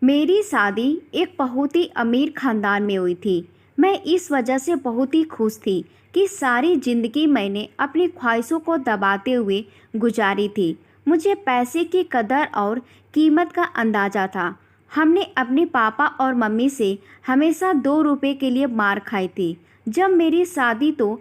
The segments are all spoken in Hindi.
मेरी शादी एक बहुत ही अमीर खानदान में हुई थी। मैं इस वजह से बहुत ही खुश थी कि सारी ज़िंदगी मैंने अपनी ख्वाहिशों को दबाते हुए गुजारी थी। मुझे पैसे की कदर और कीमत का अंदाज़ा था। हमने अपने पापा और मम्मी से हमेशा 2 रुपए के लिए मार खाई थी। जब मेरी शादी तो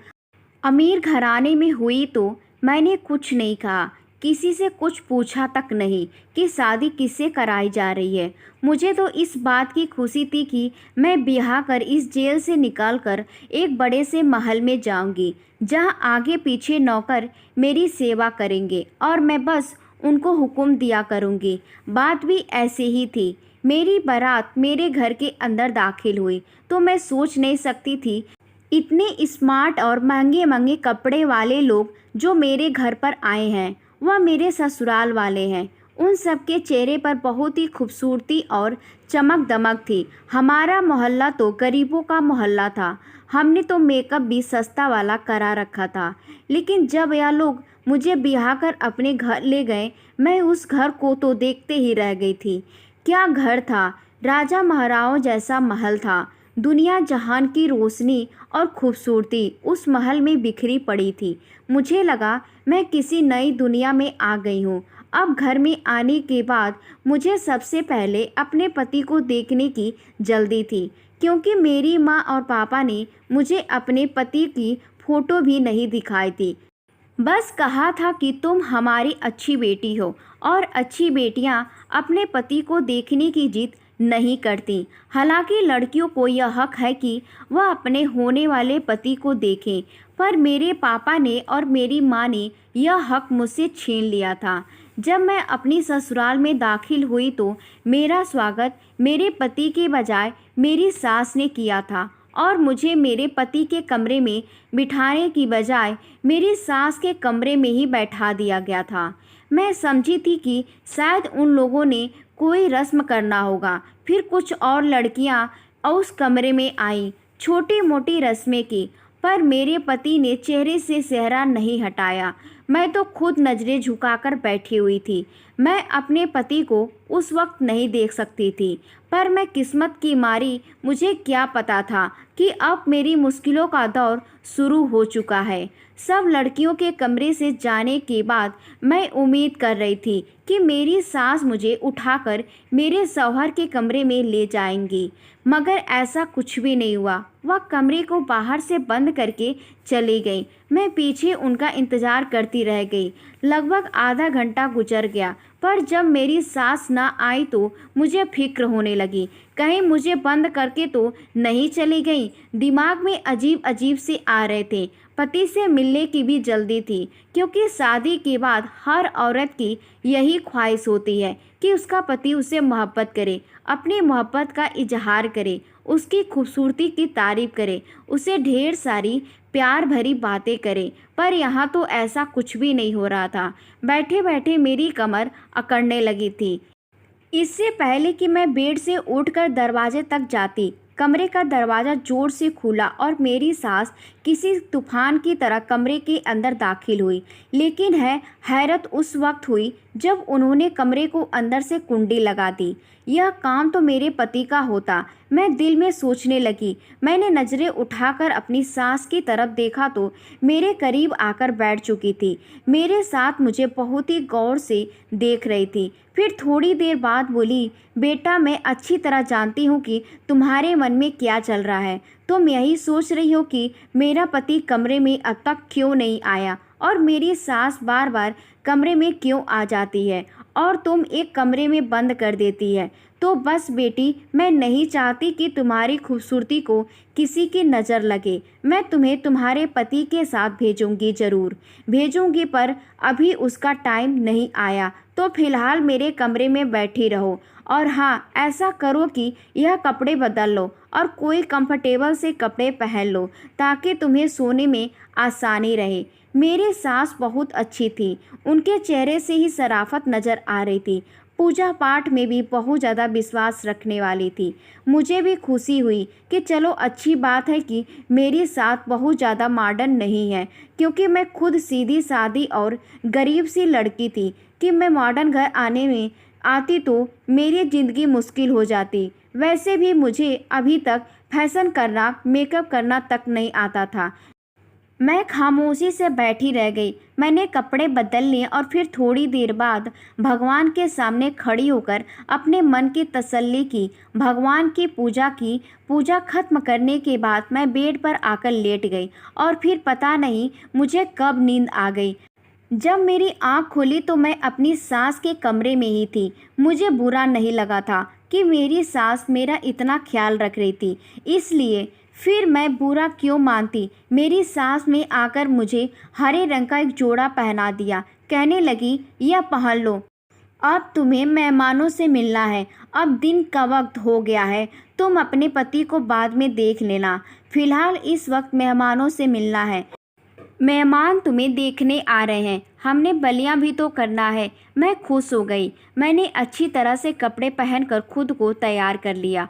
अमीर घराने में हुई तो मैंने कुछ नहीं कहा, किसी से कुछ पूछा तक नहीं कि शादी किससे कराई जा रही है। मुझे तो इस बात की खुशी थी कि मैं ब्याह कर इस जेल से निकलकर एक बड़े से महल में जाऊंगी, जहां आगे पीछे नौकर मेरी सेवा करेंगे और मैं बस उनको हुक्म दिया करूंगी। बात भी ऐसे ही थी। मेरी बारात मेरे घर के अंदर दाखिल हुई तो मैं सोच नहीं सकती थी इतने स्मार्ट और महंगे महंगे कपड़े वाले लोग जो मेरे घर पर आए हैं वह मेरे ससुराल वाले हैं। उन सब के चेहरे पर बहुत ही खूबसूरती और चमक दमक थी। हमारा मोहल्ला तो गरीबों का मोहल्ला था। हमने तो मेकअप भी सस्ता वाला करा रखा था। लेकिन जब यह लोग मुझे ब्याह कर अपने घर ले गए, मैं उस घर को तो देखते ही रह गई थी। क्या घर था! राजा महाराजाओं जैसा महल था। दुनिया जहान की रोशनी और खूबसूरती उस महल में बिखरी पड़ी थी। मुझे लगा मैं किसी नई दुनिया में आ गई हूँ। अब घर में आने के बाद मुझे सबसे पहले अपने पति को देखने की जल्दी थी, क्योंकि मेरी माँ और पापा ने मुझे अपने पति की फ़ोटो भी नहीं दिखाई थी। बस कहा था कि तुम हमारी अच्छी बेटी हो, और अच्छी बेटियां अपने पति को देखने की जिद नहीं करती। हालांकि लड़कियों को यह हक है कि वह अपने होने वाले पति को देखें, पर मेरे पापा ने और मेरी माँ ने यह हक मुझसे छीन लिया था। जब मैं अपनी ससुराल में दाखिल हुई तो मेरा स्वागत मेरे पति के बजाय मेरी सास ने किया था, और मुझे मेरे पति के कमरे में बिठाने की बजाय मेरी सास के कमरे में ही बैठा दिया गया था। मैं समझी थी कि शायद उन लोगों ने कोई रस्म करना होगा। फिर कुछ और लड़कियां उस कमरे में आईं, छोटी मोटी रस्में की, पर मेरे पति ने चेहरे से सेहरा नहीं हटाया। मैं तो खुद नज़रें झुकाकर बैठी हुई थी। मैं अपने पति को उस वक्त नहीं देख सकती थी, पर मैं किस्मत की मारी मुझे क्या पता था कि अब मेरी मुश्किलों का दौर शुरू हो चुका है। सब लड़कियों के कमरे से जाने के बाद मैं उम्मीद कर रही थी कि मेरी सास मुझे उठाकर मेरे शौहर के कमरे में ले जाएंगी, मगर ऐसा कुछ भी नहीं हुआ। वह कमरे को बाहर से बंद करके चली गई। मैं पीछे उनका इंतज़ार करती रह गई। लगभग आधा घंटा गुजर गया, पर जब मेरी सास ना आई तो मुझे फिक्र होने लगी, कहीं मुझे बंद करके तो नहीं चली गई। दिमाग में अजीब अजीब से आ रहे थे। पति से मिलने की भी जल्दी थी, क्योंकि शादी के बाद हर औरत की यही ख्वाहिश होती है कि उसका पति उसे मोहब्बत करे, अपनी मोहब्बत का इजहार करे, उसकी खूबसूरती की तारीफ करे, उसे ढेर सारी प्यार भरी बातें करे। पर यहाँ तो ऐसा कुछ भी नहीं हो रहा था। बैठे बैठे मेरी कमर अकड़ने लगी थी। इससे पहले कि मैं बेड से उठकर दरवाजे तक जाती, कमरे का दरवाज़ा जोर से खुला और मेरी सास किसी तूफान की तरह कमरे के अंदर दाखिल हुई। लेकिन हैरत उस वक्त हुई जब उन्होंने कमरे को अंदर से कुंडी लगा दी। यह काम तो मेरे पति का होता, मैं दिल में सोचने लगी। मैंने नज़रें उठाकर अपनी सास की तरफ देखा तो मेरे करीब आकर बैठ चुकी थी। मेरे साथ मुझे बहुत ही गौर से देख रही थी। फिर थोड़ी देर बाद बोली, बेटा, मैं अच्छी तरह जानती हूँ कि तुम्हारे मन में क्या चल रहा है। तुम यही सोच रही हो कि मेरा पति कमरे में अब तक क्यों नहीं आया, और मेरी सास बार बार कमरे में क्यों आ जाती है और तुम एक कमरे में बंद कर देती है। तो बस बेटी, मैं नहीं चाहती कि तुम्हारी खूबसूरती को किसी की नज़र लगे। मैं तुम्हें तुम्हारे पति के साथ भेजूंगी, ज़रूर भेजूंगी, पर अभी उसका टाइम नहीं आया। तो फिलहाल मेरे कमरे में बैठी रहो, और हाँ, ऐसा करो कि यह कपड़े बदल लो और कोई कंफर्टेबल से कपड़े पहन लो, ताकि तुम्हें सोने में आसानी रहे। मेरी सास बहुत अच्छी थी। उनके चेहरे से ही शराफत नज़र आ रही थी। पूजा पाठ में भी बहुत ज़्यादा विश्वास रखने वाली थी। मुझे भी खुशी हुई कि चलो अच्छी बात है कि मेरी सास बहुत ज़्यादा मॉडर्न नहीं है, क्योंकि मैं खुद सीधी सादी और गरीब सी लड़की थी कि मैं मॉडर्न घर आने में आती तो मेरी ज़िंदगी मुश्किल हो जाती। वैसे भी मुझे अभी तक फैशन करना, मेकअप करना तक नहीं आता था। मैं खामोशी से बैठी रह गई। मैंने कपड़े बदल लिए और फिर थोड़ी देर बाद भगवान के सामने खड़ी होकर अपने मन की तसल्ली की, भगवान की पूजा की। पूजा खत्म करने के बाद मैं बेड पर आकर लेट गई और फिर पता नहीं मुझे कब नींद आ गई। जब मेरी आँख खुली तो मैं अपनी सास के कमरे में ही थी। मुझे बुरा नहीं लगा था कि मेरी सास मेरा इतना ख्याल रख रही थी, इसलिए फिर मैं बुरा क्यों मानती। मेरी सास ने आकर मुझे हरे रंग का एक जोड़ा पहना दिया। कहने लगी, यह पहन लो, अब तुम्हें मेहमानों से मिलना है। अब दिन का वक्त हो गया है, तुम अपने पति को बाद में देख लेना। फिलहाल इस वक्त मेहमानों से मिलना है। मेहमान तुम्हें देखने आ रहे हैं, हमने बलियां भी तो करना है। मैं खुश हो गई। मैंने अच्छी तरह से कपड़े पहनकर खुद को तैयार कर लिया।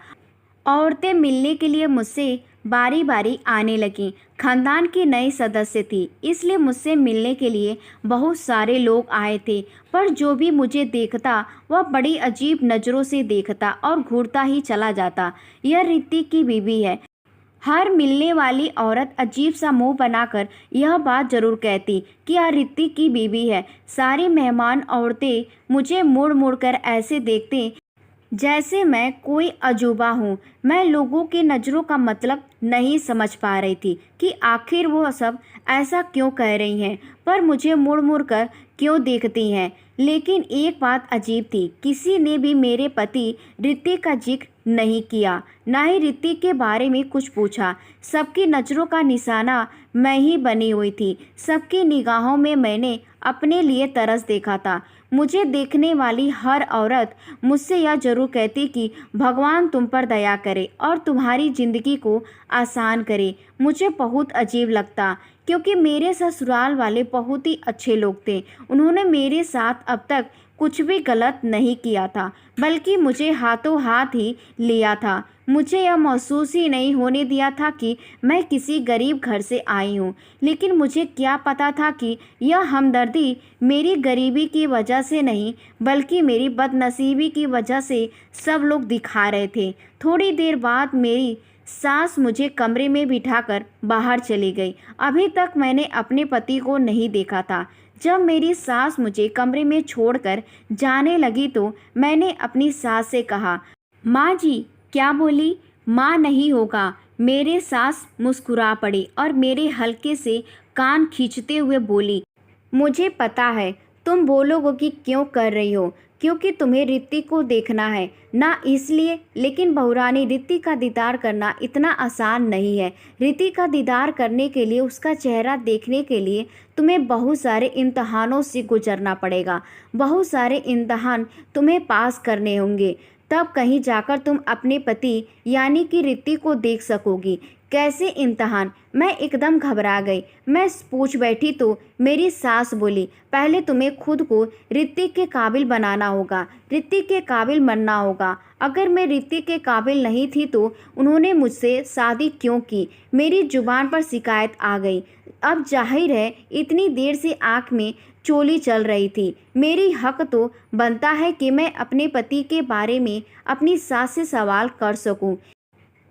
औरतें मिलने के लिए मुझसे बारी बारी आने लगीं। खानदान की नई सदस्य थी, इसलिए मुझसे मिलने के लिए बहुत सारे लोग आए थे। पर जो भी मुझे देखता वह बड़ी अजीब नज़रों से देखता और घूरता ही चला जाता। यह ऋतिक की बीवी है। हर मिलने वाली औरत अजीब सा मुंह बनाकर यह बात जरूर कहती कि यह ऋतिक की बीवी है। सारे मेहमान औरतें मुझे मुड़ मुड़ कर ऐसे देखते जैसे मैं कोई अजूबा हूँ। मैं लोगों की नज़रों का मतलब नहीं समझ पा रही थी कि आखिर वो सब ऐसा क्यों कह रही हैं, पर मुझे मुड़ मुड़ कर क्यों देखती हैं। लेकिन एक बात अजीब थी, किसी ने भी मेरे पति ऋतिक का जिक्र नहीं किया, ना ही ऋतिक के बारे में कुछ पूछा। सबकी नज़रों का निशाना मैं ही बनी हुई थी। सबकी निगाहों में मैंने अपने लिए तरस देखा था। मुझे देखने वाली हर औरत मुझसे यह जरूर कहती कि भगवान तुम पर दया करे और तुम्हारी ज़िंदगी को आसान करे। मुझे बहुत अजीब लगता, क्योंकि मेरे ससुराल वाले बहुत ही अच्छे लोग थे। उन्होंने मेरे साथ अब तक कुछ भी गलत नहीं किया था, बल्कि मुझे हाथों हाथ ही लिया था। मुझे यह महसूस ही नहीं होने दिया था कि मैं किसी गरीब घर से आई हूँ। लेकिन मुझे क्या पता था कि यह हमदर्दी मेरी गरीबी की वजह से नहीं, बल्कि मेरी बदनसीबी की वजह से सब लोग दिखा रहे थे। थोड़ी देर बाद मेरी सास मुझे कमरे में बिठाकर बाहर चली गई। अभी तक मैंने अपने पति को नहीं देखा था। जब मेरी सास मुझे कमरे में छोड़कर जाने लगी तो मैंने अपनी सास से कहा, माँ जी। क्या बोली? माँ नहीं होगा। मेरे सास मुस्कुरा पड़ी और मेरे हल्के से कान खींचते हुए बोली, मुझे पता है तुम बोलोगे कि क्यों कर रही हो, क्योंकि तुम्हें ऋतिक को देखना है ना, इसलिए। लेकिन बहुरानी, ऋतिक का दीदार करना इतना आसान नहीं है। ऋतिक का दीदार करने के लिए, उसका चेहरा देखने के लिए तुम्हें बहुत सारे इम्तहानों से गुजरना पड़ेगा। बहुत सारे इम्तहान तुम्हें पास करने होंगे, तब कहीं जाकर तुम अपने पति यानी कि ऋतिक को देख सकोगी। कैसे इम्तहान? मैं एकदम घबरा गई। मैं पूछ बैठी तो मेरी सास बोली, पहले तुम्हें खुद को ऋतिक के काबिल बनाना होगा, ऋतिक के काबिल बनना होगा। अगर मैं ऋतिक के काबिल नहीं थी तो उन्होंने मुझसे शादी क्यों की? मेरी जुबान पर शिकायत आ गई। अब जाहिर है इतनी देर से आँख में चोली चल रही थी। मेरी हक तो बनता है कि मैं अपने पति के बारे में अपनी सास से सवाल कर सकूं।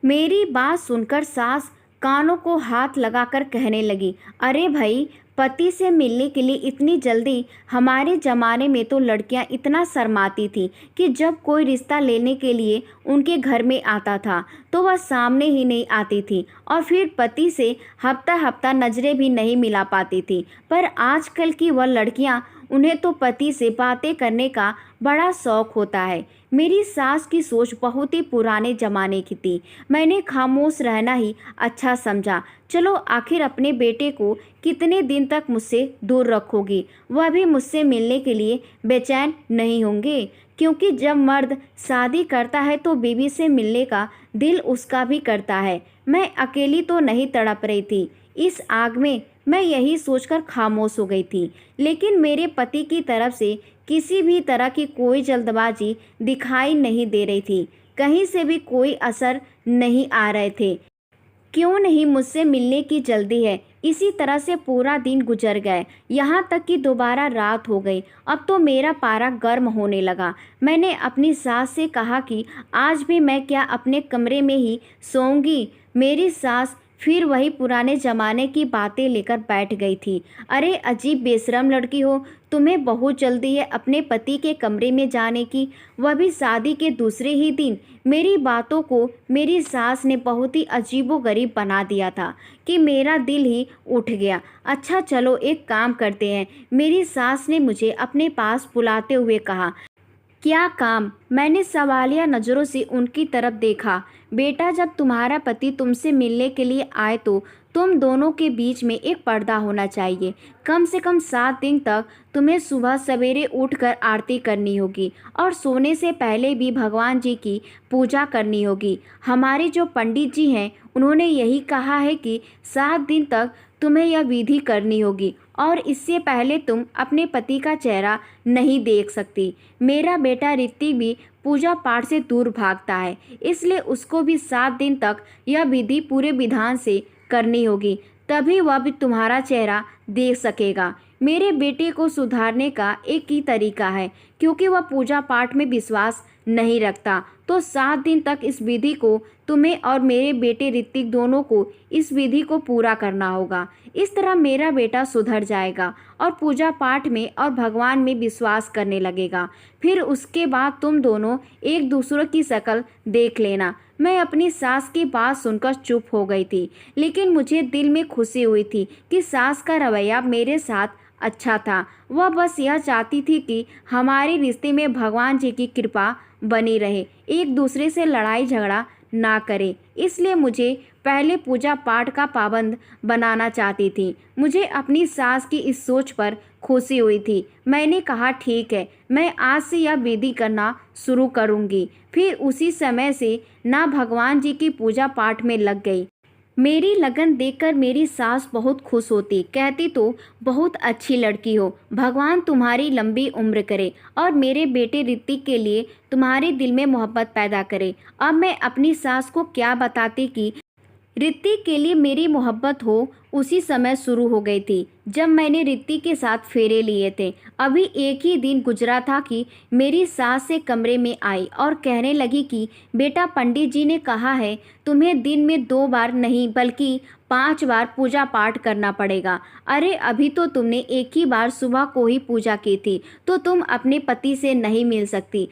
मेरी बात सुनकर सास कानों को हाथ लगाकर कहने लगी, अरे भाई, पति से मिलने के लिए इतनी जल्दी? हमारे ज़माने में तो लड़कियां इतना शर्माती थी कि जब कोई रिश्ता लेने के लिए उनके घर में आता था तो वह सामने ही नहीं आती थी और फिर पति से हफ्ता हफ्ता नज़रें भी नहीं मिला पाती थी। पर आजकल की वह लड़कियां, उन्हें तो पति से बातें करने का बड़ा शौक होता है। मेरी सास की सोच बहुत ही पुराने ज़माने की थी। मैंने खामोश रहना ही अच्छा समझा। चलो, आखिर अपने बेटे को कितने दिन तक मुझसे दूर रखोगी? वह भी मुझसे मिलने के लिए बेचैन नहीं होंगे? क्योंकि जब मर्द शादी करता है तो बीवी से मिलने का दिल उसका भी करता है। मैं अकेली तो नहीं तड़प रही थी इस आग में। मैं यही सोचकर खामोश हो गई थी। लेकिन मेरे पति की तरफ से किसी भी तरह की कोई जल्दबाजी दिखाई नहीं दे रही थी। कहीं से भी कोई असर नहीं आ रहे थे क्यों नहीं, मुझसे मिलने की जल्दी है। इसी तरह से पूरा दिन गुजर गया, यहाँ तक कि दोबारा रात हो गई। अब तो मेरा पारा गर्म होने लगा। मैंने अपनी सास से कहा कि आज भी मैं क्या अपने कमरे में ही सोऊंगी। मेरी सास फिर वही पुराने ज़माने की बातें लेकर बैठ गई थी। अरे अजीब बेशरम लड़की हो, तुम्हें बहुत जल्दी है अपने पति के कमरे में जाने की, वह भी शादी के दूसरे ही दिन। मेरी बातों को मेरी सास ने बहुत ही अजीबोगरीब बना दिया था कि मेरा दिल ही उठ गया। अच्छा चलो एक काम करते हैं, मेरी सास ने मुझे अपने पास बुलाते हुए कहा। क्या काम? मैंने सवालिया नज़रों से उनकी तरफ देखा। बेटा, जब तुम्हारा पति तुमसे मिलने के लिए आए तो तुम दोनों के बीच में एक पर्दा होना चाहिए। कम से कम 7 दिन तक तुम्हें सुबह सवेरे उठकर आरती करनी होगी और सोने से पहले भी भगवान जी की पूजा करनी होगी। हमारे जो पंडित जी हैं उन्होंने यही कहा है कि 7 दिन तक तुम्हें यह विधि करनी होगी और इससे पहले तुम अपने पति का चेहरा नहीं देख सकती। मेरा बेटा ऋतिक भी पूजा पाठ से दूर भागता है, इसलिए उसको भी 7 दिन तक यह विधि पूरे विधान से करनी होगी, तभी वह भी तुम्हारा चेहरा देख सकेगा। मेरे बेटे को सुधारने का एक ही तरीका है, क्योंकि वह पूजा पाठ में विश्वास नहीं रखता। तो 7 दिन तक इस विधि को तुम्हें और मेरे बेटे ऋतिक दोनों को इस विधि को पूरा करना होगा। इस तरह मेरा बेटा सुधर जाएगा और पूजा पाठ में और भगवान में विश्वास करने लगेगा। फिर उसके बाद तुम दोनों एक दूसरे की शक्ल देख लेना। मैं अपनी सास की बात सुनकर चुप हो गई थी, लेकिन मुझे दिल में खुशी हुई थी कि सास का रवैया मेरे साथ अच्छा था। वह बस यह चाहती थी कि हमारे रिश्ते में भगवान जी की कृपा बनी रहे, एक दूसरे से लड़ाई झगड़ा ना करे। इसलिए मुझे पहले पूजा पाठ का पाबंद बनाना चाहती थी। मुझे अपनी सास की इस सोच पर खुशी हुई थी। मैंने कहा ठीक है, मैं आज से यह विधि करना शुरू करूंगी। फिर उसी समय से ना भगवान जी की पूजा पाठ में लग गई। मेरी लगन देखकर मेरी सास बहुत खुश होती, कहती तो बहुत अच्छी लड़की हो, भगवान तुम्हारी लंबी उम्र करे और मेरे बेटे ऋतिक के लिए तुम्हारे दिल में मोहब्बत पैदा करे। अब मैं अपनी सास को क्या बताती कि ऋतिक के लिए मेरी मोहब्बत हो उसी समय शुरू हो गई थी जब मैंने ऋतिक के साथ फेरे लिए थे। अभी एक ही दिन गुजरा था कि मेरी सास से कमरे में आई और कहने लगी कि बेटा, पंडित जी ने कहा है तुम्हें दिन में 2 बार नहीं बल्कि 5 बार पूजा पाठ करना पड़ेगा। अरे अभी तो तुमने एक ही बार सुबह को ही पूजा की थी, तो तुम अपने पति से नहीं मिल सकती।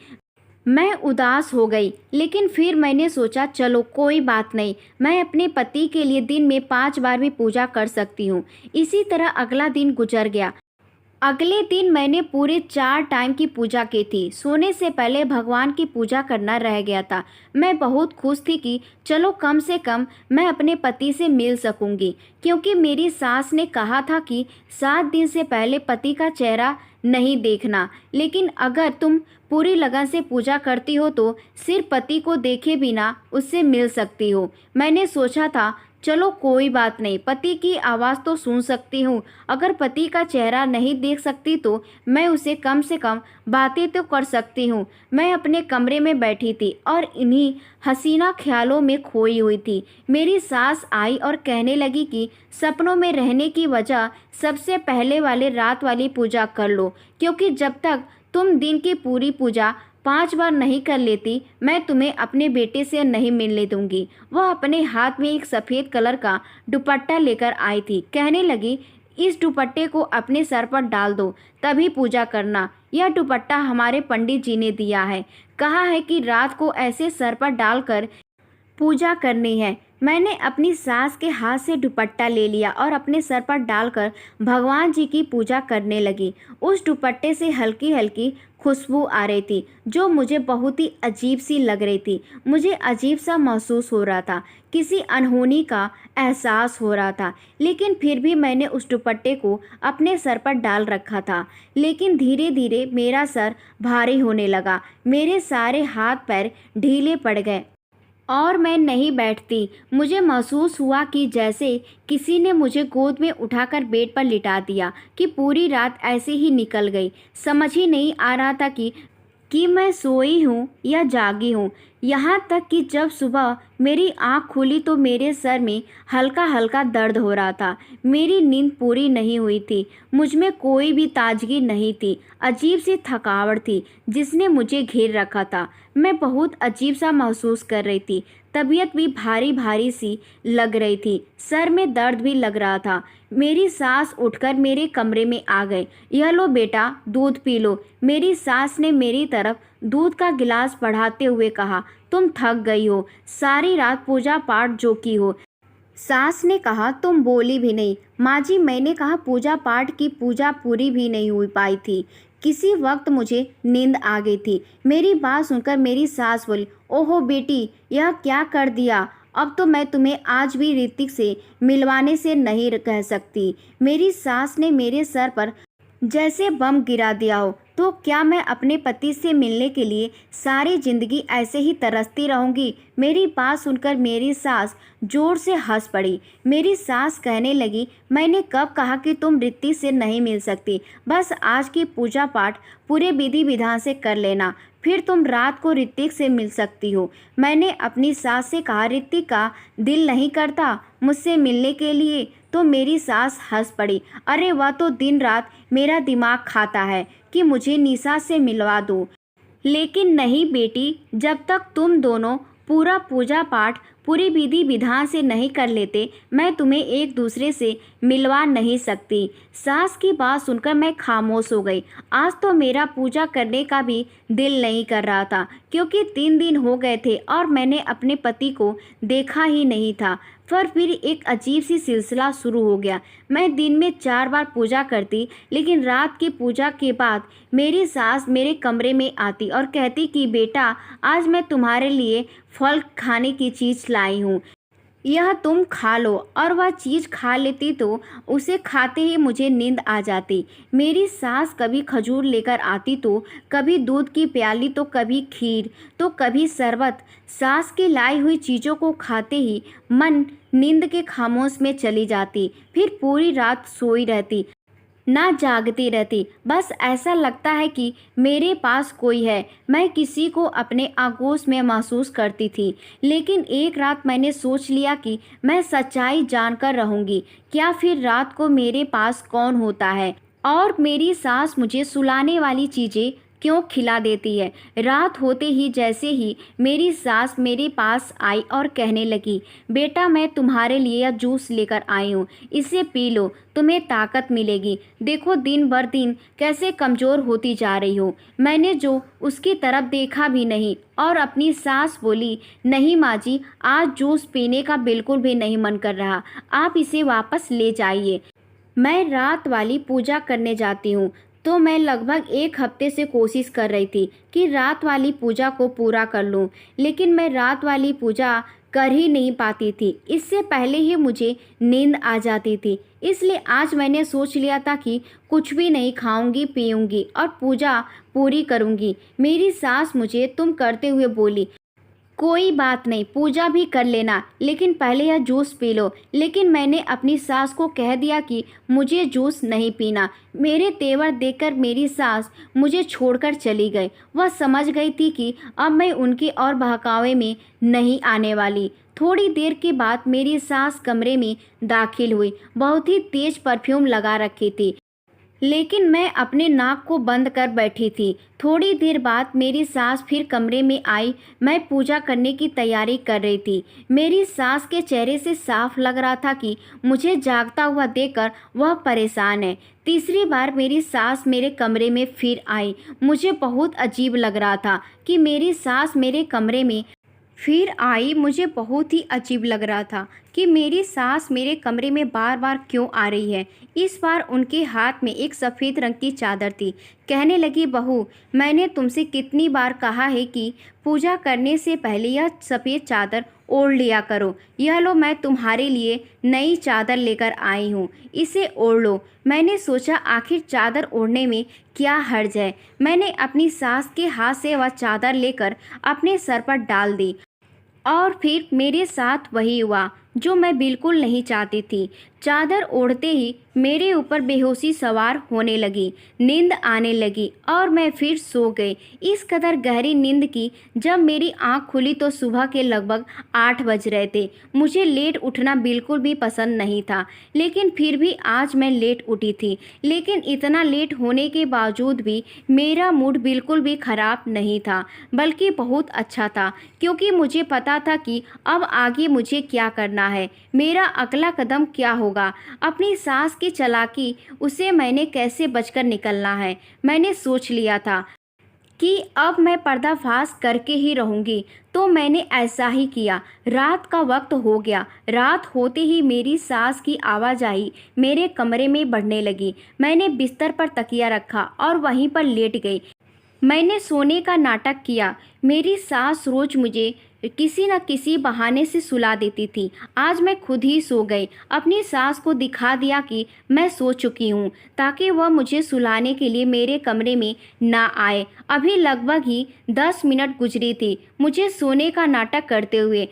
मैं उदास हो गई, लेकिन फिर मैंने सोचा चलो कोई बात नहीं, मैं अपने पति के लिए दिन में 5 बार भी पूजा कर सकती हूँ। इसी तरह अगला दिन गुजर गया। अगले दिन मैंने पूरे 4 टाइम की पूजा की थी। सोने से पहले भगवान की पूजा करना रह गया था। मैं बहुत खुश थी कि चलो कम से कम मैं अपने पति से मिल सकूंगी, क्योंकि मेरी सास ने कहा था कि 7 दिन से पहले पति का चेहरा नहीं देखना। लेकिन अगर तुम पूरी लगन से पूजा करती हो तो सिर्फ पति को देखे बिना उससे मिल सकती हो। मैंने सोचा था चलो कोई बात नहीं, पति की आवाज़ तो सुन सकती हूँ। अगर पति का चेहरा नहीं देख सकती तो मैं उसे कम से कम बातें तो कर सकती हूँ। मैं अपने कमरे में बैठी थी और इन्हीं हसीना ख्यालों में खोई हुई थी। मेरी सास आई और कहने लगी कि सपनों में रहने की वजह सबसे पहले वाले रात वाली पूजा कर लो, क्योंकि जब तक तुम दिन की पूरी पूजा 5 बार नहीं कर लेती, मैं तुम्हें अपने बेटे से नहीं मिलने दूंगी। वह अपने हाथ में एक सफ़ेद कलर का दुपट्टा लेकर आई थी। कहने लगी, इस दुपट्टे को अपने सर पर डाल दो, तभी पूजा करना। यह दुपट्टा हमारे पंडित जी ने दिया है, कहा है कि रात को ऐसे सर पर डालकर पूजा करनी है। मैंने अपनी सास के हाथ से दुपट्टा ले लिया और अपने सर पर डालकर भगवान जी की पूजा करने लगी। उस दुपट्टे से हल्की हल्की खुशबू आ रही थी, जो मुझे बहुत ही अजीब सी लग रही थी। मुझे अजीब सा महसूस हो रहा था, किसी अनहोनी का एहसास हो रहा था। लेकिन फिर भी मैंने उस दुपट्टे को अपने सर पर डाल रखा था। लेकिन धीरे धीरे मेरा सर भारी होने लगा, मेरे सारे हाथ पैर ढीले पड़ गए और मैं नहीं बैठती। मुझे महसूस हुआ कि जैसे किसी ने मुझे गोद में उठाकर बेड पर लिटा दिया, कि पूरी रात ऐसे ही निकल गई। समझ ही नहीं आ रहा था कि मैं सोई हूँ या जागी हूँ। यहाँ तक कि जब सुबह मेरी आँख खुली तो मेरे सर में हल्का हल्का दर्द हो रहा था। मेरी नींद पूरी नहीं हुई थी। मुझ में कोई भी ताजगी नहीं थी। अजीब सी थकावट थी जिसने मुझे घेर रखा था। मैं बहुत अजीब सा महसूस कर रही थी। तबीयत भी भारी भारी सी लग रही थी। सर में दर्द भी लग रहा था। मेरी सास उठकर मेरे कमरे में आ गए। यह लो बेटा, दूध पी लो। मेरी सास ने मेरी तरफ दूध का गिलास बढ़ाते हुए कहा। तुम थक गई हो, सारी रात पूजा पाठ जो की हो। सास ने कहा। तुम बोली भी नहीं। माँ जी, मैंने कहा पूजा पाठ की पूजा पूरी भी नहीं हो पाई थी। किसी वक्त मुझे नींद आ गई थी। मेरी बात सुनकर मेरी सास बोली, ओहो बेटी, यह क्या कर दिया। अब तो मैं तुम्हें आज भी ऋतिक से मिलवाने से नहीं कह सकती। मेरी सास ने मेरे सर पर जैसे बम गिरा दिया हो। तो क्या मैं अपने पति से मिलने के लिए सारी जिंदगी ऐसे ही तरसती रहूंगी। मेरी बात सुनकर मेरी सास जोर से हंस पड़ी। मेरी सास कहने लगी, मैंने कब कहा कि तुम ऋतिक से नहीं मिल सकती। बस आज की पूजा पाठ पूरे विधि विधान से कर लेना, फिर तुम रात को ऋतिक से मिल सकती हो। मैंने अपनी सास से कहा, ऋतिक का दिल नहीं करता मुझसे मिलने के लिए। तो मेरी सास हंस पड़ी। अरे वह तो दिन रात मेरा दिमाग खाता है कि मुझे निशा से मिलवा दो। लेकिन नहीं बेटी, जब तक तुम दोनों पूरा पूजा पाठ पूरी विधि विधान से नहीं कर लेते, मैं तुम्हें एक दूसरे से मिलवा नहीं सकती। सास की बात सुनकर मैं खामोश हो गई। आज तो मेरा पूजा करने का भी दिल नहीं कर रहा था, क्योंकि 3 दिन हो गए थे और मैंने अपने पति को देखा ही नहीं था। फिर एक अजीब सी सिलसिला शुरू हो गया। मैं दिन में 4 बार पूजा करती, लेकिन रात की पूजा के बाद मेरी सास मेरे कमरे में आती और कहती कि बेटा, आज मैं तुम्हारे लिए फल खाने की चीज़ लाई हूँ, यह तुम खा लो। और वह चीज़ खा लेती तो उसे खाते ही मुझे नींद आ जाती। मेरी सास कभी खजूर लेकर आती तो कभी दूध की प्याली तो कभी खीर तो कभी शरबत। सास की लाई हुई चीज़ों को खाते ही मन नींद के खामोश में चली जाती। फिर पूरी रात सोई रहती, ना जागती रहती। बस ऐसा लगता है कि मेरे पास कोई है। मैं किसी को अपने आगोश में महसूस करती थी। लेकिन एक रात मैंने सोच लिया कि मैं सच्चाई जानकर रहूंगी। क्या फिर रात को मेरे पास कौन होता है और मेरी सास मुझे सुलाने वाली चीज़ें क्यों खिला देती है। रात होते ही जैसे ही मेरी सास मेरे पास आई और कहने लगी, बेटा, मैं तुम्हारे लिए यह जूस लेकर आई हूँ, इसे पी लो, तुम्हें ताकत मिलेगी। देखो दिन भर दिन कैसे कमज़ोर होती जा रही हो। मैंने जो उसकी तरफ देखा भी नहीं और अपनी सास बोली, नहीं माँ जी, आज जूस पीने का बिल्कुल भी नहीं मन कर रहा, आप इसे वापस ले जाइए। मैं रात वाली पूजा करने जाती हूँ। तो मैं लगभग 1 हफ्ते से कोशिश कर रही थी कि रात वाली पूजा को पूरा कर लूँ, लेकिन मैं रात वाली पूजा कर ही नहीं पाती थी। इससे पहले ही मुझे नींद आ जाती थी। इसलिए आज मैंने सोच लिया था कि कुछ भी नहीं खाऊंगी पीऊंगी और पूजा पूरी करूंगी। मेरी सास मुझे तुम करते हुए बोली, कोई बात नहीं, पूजा भी कर लेना, लेकिन पहले यह जूस पी लो। लेकिन मैंने अपनी सास को कह दिया कि मुझे जूस नहीं पीना। मेरे तेवर देखकर मेरी सास मुझे छोड़कर चली गई। वह समझ गई थी कि अब मैं उनके और बहकावे में नहीं आने वाली। थोड़ी देर के बाद मेरी सास कमरे में दाखिल हुई। बहुत ही तेज परफ्यूम लगा रखी थी, लेकिन मैं अपने नाक को बंद कर बैठी थी। थोड़ी देर बाद मेरी सास फिर कमरे में आई। मैं पूजा करने की तैयारी कर रही थी। मेरी सास के चेहरे से साफ लग रहा था कि मुझे जागता हुआ देखकर वह परेशान है। तीसरी बार मेरी सास मेरे कमरे में फिर आई। मुझे बहुत अजीब लग रहा था कि मेरी सास मेरे कमरे में फिर आई। मुझे बहुत ही अजीब लग रहा था कि मेरी सास मेरे कमरे में बार बार क्यों आ रही है। इस बार उनके हाथ में एक सफ़ेद रंग की चादर थी। कहने लगी, बहू, मैंने तुमसे कितनी बार कहा है कि पूजा करने से पहले यह सफ़ेद चादर ओढ़ लिया करो। यह लो, मैं तुम्हारे लिए नई चादर लेकर आई हूँ, इसे ओढ़ लो। मैंने सोचा आखिर चादर ओढ़ने में क्या हर्ज है। मैंने अपनी सास के हाथ से वह चादर लेकर अपने सर पर डाल दी और फिर मेरे साथ वही हुआ जो मैं बिल्कुल नहीं चाहती थी। चादर ओढ़ते ही मेरे ऊपर बेहोशी सवार होने लगी, नींद आने लगी और मैं फिर सो गई। इस कदर गहरी नींद की जब मेरी आंख खुली तो सुबह के लगभग 8 बज रहे थे। मुझे लेट उठना बिल्कुल भी पसंद नहीं था, लेकिन फिर भी आज मैं लेट उठी थी। लेकिन इतना लेट होने के बावजूद भी मेरा मूड बिल्कुल भी ख़राब नहीं था, बल्कि बहुत अच्छा था, क्योंकि मुझे पता था कि अब आगे मुझे क्या करना है, मेरा अगला कदम क्या होगा। अपनी सास की चालाकी, उसे मैंने कैसे बचकर निकलना है, मैंने सोच लिया था कि अब मैं पर्दाफाश करके ही रहूँगी। तो मैंने ऐसा ही किया। रात का वक्त हो गया। रात होते ही मेरी सास की आवाज़ आई, मेरे कमरे में बढ़ने लगी। मैंने बिस्तर पर तकिया रखा और वहीं पर लेट गई। मैंने सोने का नाटक किया। मेरी सास रोज़ मुझे किसी न किसी बहाने से सुला देती थी। आज मैं खुद ही सो गई। अपनी सास को दिखा दिया कि मैं सो चुकी हूँ, ताकि वह मुझे सुलाने के लिए मेरे कमरे में ना आए। अभी लगभग ही 10 मिनट गुजरी थी मुझे सोने का नाटक करते हुए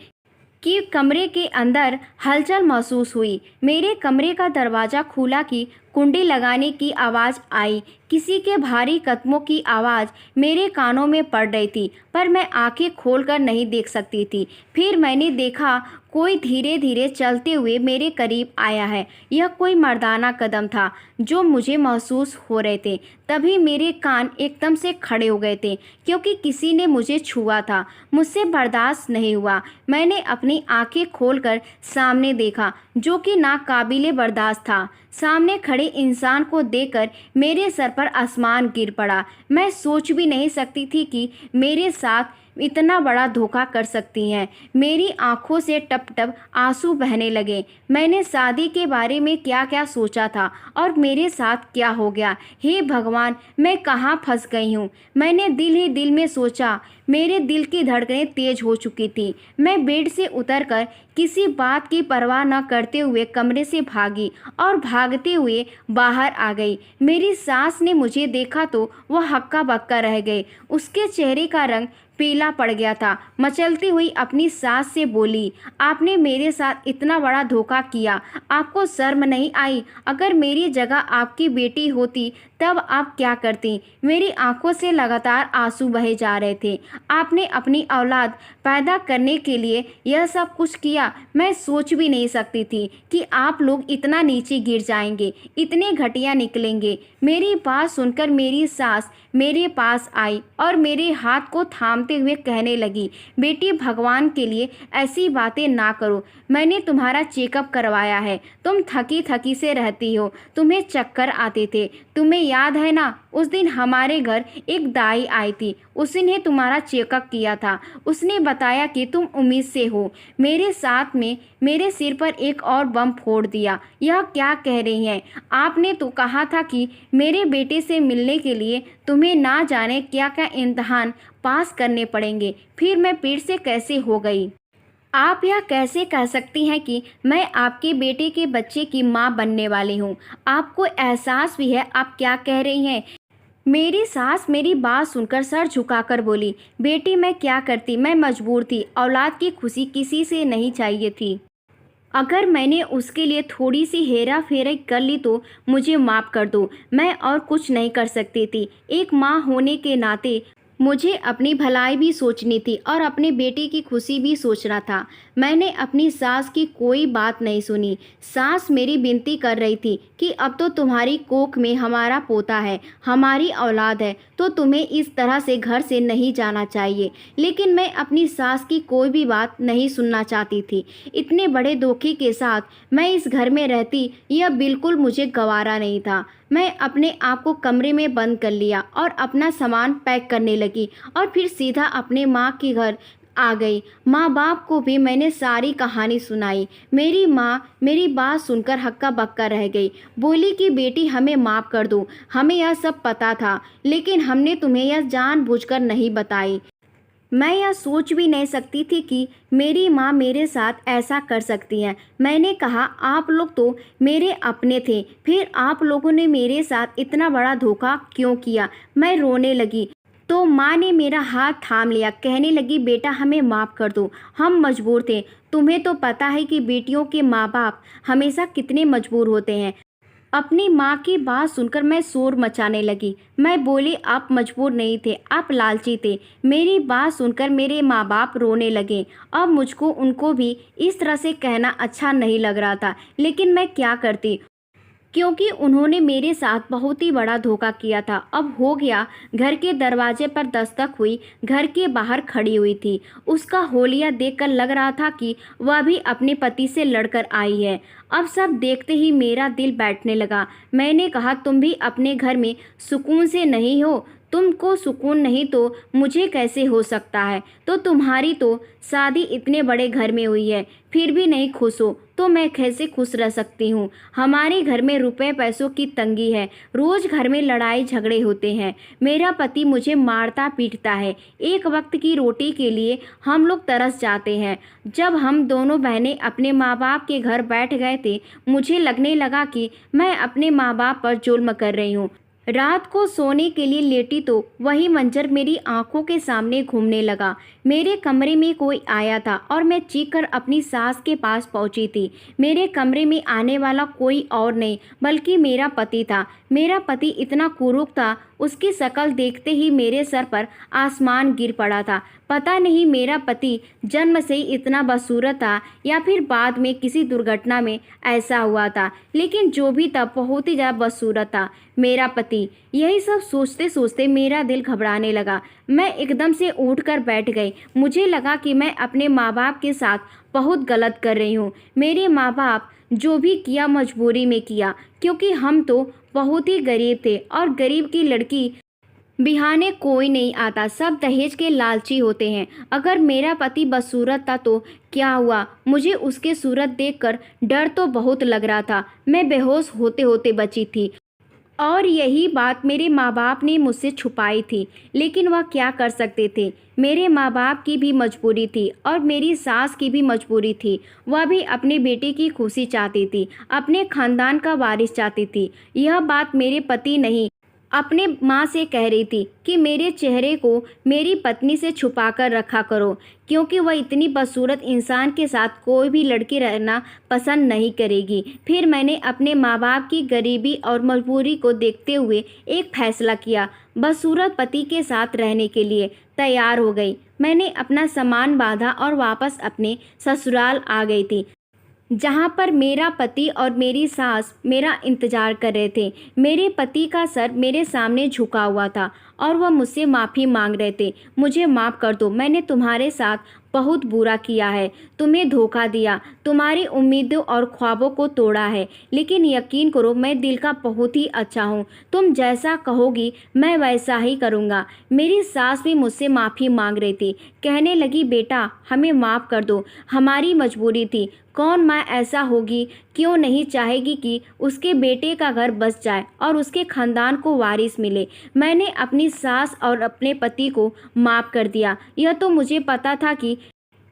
कि कमरे के अंदर हलचल महसूस हुई। मेरे कमरे का दरवाज़ा खुला कि कुंडी लगाने की आवाज़ आई। किसी के भारी कदमों की आवाज़ मेरे कानों में पड़ रही थी, पर मैं आंखें खोलकर नहीं देख सकती थी। फिर मैंने देखा कोई धीरे धीरे चलते हुए मेरे करीब आया है। यह कोई मर्दाना कदम था जो मुझे महसूस हो रहे थे। तभी मेरे कान एकदम से खड़े हो गए थे, क्योंकि किसी ने मुझे छुआ था। मुझसे बर्दाश्त नहीं हुआ। मैंने अपनी आंखें खोलकर सामने देखा, जो कि नाकाबिले बर्दाश्त था। सामने खड़े इंसान को देखकर मेरे सर पर आसमान गिर पड़ा। मैं सोच भी नहीं सकती थी कि मेरे साथ इतना बड़ा धोखा कर सकती हैं। मेरी आंखों से टप टप आंसू बहने लगे। मैंने शादी के बारे में क्या क्या सोचा था और मेरे साथ क्या हो गया। हे भगवान, मैं कहाँ फंस गई हूँ। मैंने दिल ही दिल में सोचा। मेरे दिल की धड़कनें तेज हो चुकी थी। मैं बेड से उतरकर किसी बात की परवाह न करते हुए कमरे से भागी और भागते हुए बाहर आ गई। मेरी सास ने मुझे देखा तो वह हक्का बक्का रह गई। उसके चेहरे का रंग पीला पड़ गया था। मचलती हुई अपनी सास से बोली, आपने मेरे साथ इतना बड़ा धोखा किया, आपको शर्म नहीं आई? अगर मेरी जगह आपकी बेटी होती तब आप क्या करती? मेरी आंखों से लगातार आंसू बहे जा रहे थे। आपने अपनी औलाद पैदा करने के लिए यह सब कुछ किया। मैं सोच भी नहीं सकती थी कि आप लोग इतना नीचे गिर जाएंगे, इतने घटिया निकलेंगे। मेरी बात सुनकर मेरी सास मेरे पास आई और मेरे हाथ को थामते हुए कहने लगी, बेटी, भगवान के लिए ऐसी बातें ना करो। मैंने तुम्हारा चेकअप करवाया है। तुम थकी थकी से रहती हो, तुम्हें चक्कर आते थे। तुम्हें याद है ना, उस दिन हमारे घर एक दाई आई थी। उसने तुम्हारा चेकअप किया था। उसने बताया कि तुम उम्मीद से हो। मेरे साथ में मेरे सिर पर एक और बम फोड़ दिया। यह क्या कह रही हैं? आपने तो कहा था कि मेरे बेटे से मिलने के लिए तुम्हें ना जाने क्या क्या इम्तहान पास करने पड़ेंगे। फिर मैं पेट से कैसे हो गई? आप यह कैसे कह सकती हैं कि मैं आपके बेटे के बच्चे की मां बनने वाली हूं? आपको एहसास भी है आप क्या कह रही हैं? मेरी सास मेरी बात सुनकर सर झुकाकर बोली, बेटी, मैं क्या करती? मैं मजबूर थी। औलाद की खुशी किसी से नहीं चाहिए थी। अगर मैंने उसके लिए थोड़ी सी हेरा फेरी कर ली तो मुझे माफ़ कर दो। मैं और कुछ नहीं कर सकती थी। एक माँ होने के नाते मुझे अपनी भलाई भी सोचनी थी और अपने बेटे की खुशी भी सोचना था। मैंने अपनी सास की कोई बात नहीं सुनी। सास मेरी विनती कर रही थी कि अब तो तुम्हारी कोख में हमारा पोता है, हमारी औलाद है, तो तुम्हें इस तरह से घर से नहीं जाना चाहिए। लेकिन मैं अपनी सास की कोई भी बात नहीं सुनना चाहती थी। इतने बड़े धोखे के साथ मैं इस घर में रहती, यह बिल्कुल मुझे गवारा नहीं था। मैं अपने आप को कमरे में बंद कर लिया और अपना सामान पैक करने लगी और फिर सीधा अपने माँ के घर आ गई। माँ बाप को भी मैंने सारी कहानी सुनाई। मेरी माँ मेरी बात सुनकर हक्का बक्का रह गई। बोली कि बेटी, हमें माफ़ कर दो। हमें यह सब पता था, लेकिन हमने तुम्हें यह जानबूझकर नहीं बताई। मैं यह सोच भी नहीं सकती थी कि मेरी माँ मेरे साथ ऐसा कर सकती है। मैंने कहा, आप लोग तो मेरे अपने थे, फिर आप लोगों ने मेरे साथ इतना बड़ा धोखा क्यों किया? मैं रोने लगी। तो माँ ने मेरा हाथ थाम लिया, कहने लगी, बेटा हमें माफ़ कर दो, हम मजबूर थे। तुम्हें तो पता है कि बेटियों के माँ बाप हमेशा कितने मजबूर होते हैं। अपनी माँ की बात सुनकर मैं शोर मचाने लगी। मैं बोली, आप मजबूर नहीं थे, आप लालची थे। मेरी बात सुनकर मेरे माँ बाप रोने लगे। अब मुझको उनको भी इस तरह से कहना अच्छा नहीं लग रहा था, लेकिन मैं क्या करती, क्योंकि उन्होंने मेरे साथ बहुत ही बड़ा धोखा किया था। अब हो गया, घर के दरवाजे पर दस्तक हुई, घर के बाहर खड़ी हुई थी। उसका होलिया देखकर लग रहा था कि वह भी अपने पति से लड़कर आई है। अब सब देखते ही मेरा दिल बैठने लगा। मैंने कहा, तुम भी अपने घर में सुकून से नहीं हो? तुमको सुकून नहीं तो मुझे कैसे हो सकता है? तो तुम्हारी तो शादी इतने बड़े घर में हुई है, फिर भी नहीं खुश हो तो मैं कैसे खुश रह सकती हूँ? हमारे घर में रुपए पैसों की तंगी है, रोज़ घर में लड़ाई झगड़े होते हैं। मेरा पति मुझे मारता पीटता है, एक वक्त की रोटी के लिए हम लोग तरस जाते हैं। जब हम दोनों बहनें अपने माँ बाप के घर बैठ गए थे, मुझे लगने लगा कि मैं अपने माँ बाप पर जुल्म कर रही हूँ। रात को सोने के लिए लेटी तो वही मंजर मेरी आंखों के सामने घूमने लगा। मेरे कमरे में कोई आया था और मैं चीख कर अपनी सास के पास पहुंची थी। मेरे कमरे में आने वाला कोई और नहीं बल्कि मेरा पति था। मेरा पति इतना कुरूप था, उसकी शक्ल देखते ही मेरे सर पर आसमान गिर पड़ा था। पता नहीं मेरा पति जन्म से ही इतना बदसूरत था या फिर बाद में किसी दुर्घटना में ऐसा हुआ था, लेकिन जो भी था बहुत ही ज़्यादा बदसूरत था मेरा पति। यही सब सोचते सोचते मेरा दिल घबराने लगा। मैं एकदम से उठकर बैठ गई। मुझे लगा कि मैं अपने माँ बाप के साथ बहुत गलत कर रही हूँ। मेरे माँ बाप जो भी किया मजबूरी में किया, क्योंकि हम तो बहुत ही गरीब थे और गरीब की लड़की बिहाने कोई नहीं आता, सब दहेज के लालची होते हैं। अगर मेरा पति बदसूरत था तो क्या हुआ? मुझे उसके सूरत देखकर डर तो बहुत लग रहा था। मैं बेहोश होते होते बची थी और यही बात मेरे माँ बाप ने मुझसे छुपाई थी, लेकिन वह क्या कर सकते थे? मेरे माँ बाप की भी मजबूरी थी और मेरी सास की भी मजबूरी थी। वह भी अपने बेटे की खुशी चाहती थी, अपने खानदान का वारिस चाहती थी। यह बात मेरे पति नहीं अपने माँ से कह रही थी कि मेरे चेहरे को मेरी पत्नी से छुपा कर रखा करो, क्योंकि वह इतनी बदसूरत इंसान के साथ कोई भी लड़की रहना पसंद नहीं करेगी। फिर मैंने अपने माँ बाप की गरीबी और मजबूरी को देखते हुए एक फैसला किया। बदसूरत पति के साथ रहने के लिए तैयार हो गई। मैंने अपना सामान बांधा और वापस अपने ससुराल आ गई थी, जहाँ पर मेरा पति और मेरी सास मेरा इंतज़ार कर रहे थे। मेरे पति का सर मेरे सामने झुका हुआ था और वह मुझसे माफ़ी मांग रहे थे। मुझे माफ़ कर दो, मैंने तुम्हारे साथ बहुत बुरा किया है, तुम्हें धोखा दिया, तुम्हारी उम्मीदों और ख्वाबों को तोड़ा है, लेकिन यकीन करो मैं दिल का बहुत ही अच्छा हूँ। तुम जैसा कहोगी मैं वैसा ही करूँगा। मेरी सास भी मुझसे माफ़ी मांग रही थी, कहने लगी, बेटा हमें माफ़ कर दो, हमारी मजबूरी थी। कौन माँ ऐसा होगी, क्यों नहीं चाहेगी कि उसके बेटे का घर बस जाए और उसके खानदान को वारिस मिले। मैंने अपनी सास और अपने पति को माफ़ कर दिया। यह तो मुझे पता था कि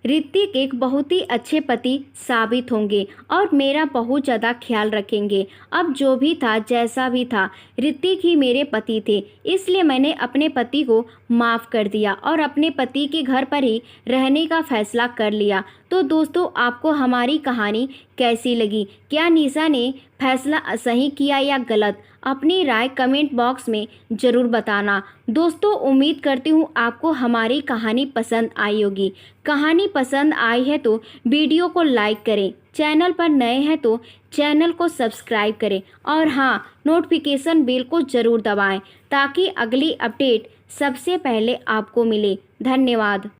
ऋतिक एक बहुत ही अच्छे पति साबित होंगे और मेरा बहुत ज़्यादा ख्याल रखेंगे। अब जो भी था जैसा भी था, ऋतिक ही मेरे पति थे, इसलिए मैंने अपने पति को माफ़ कर दिया और अपने पति के घर पर ही रहने का फैसला कर लिया। तो दोस्तों, आपको हमारी कहानी कैसी लगी? क्या निशा ने फैसला सही किया या गलत? अपनी राय कमेंट बॉक्स में ज़रूर बताना। दोस्तों, उम्मीद करती हूँ आपको हमारी कहानी पसंद आई होगी। कहानी पसंद आई है तो वीडियो को लाइक करें, चैनल पर नए हैं तो चैनल को सब्सक्राइब करें और हाँ, नोटिफिकेशन बेल को ज़रूर दबाएं ताकि अगली अपडेट सबसे पहले आपको मिले। धन्यवाद।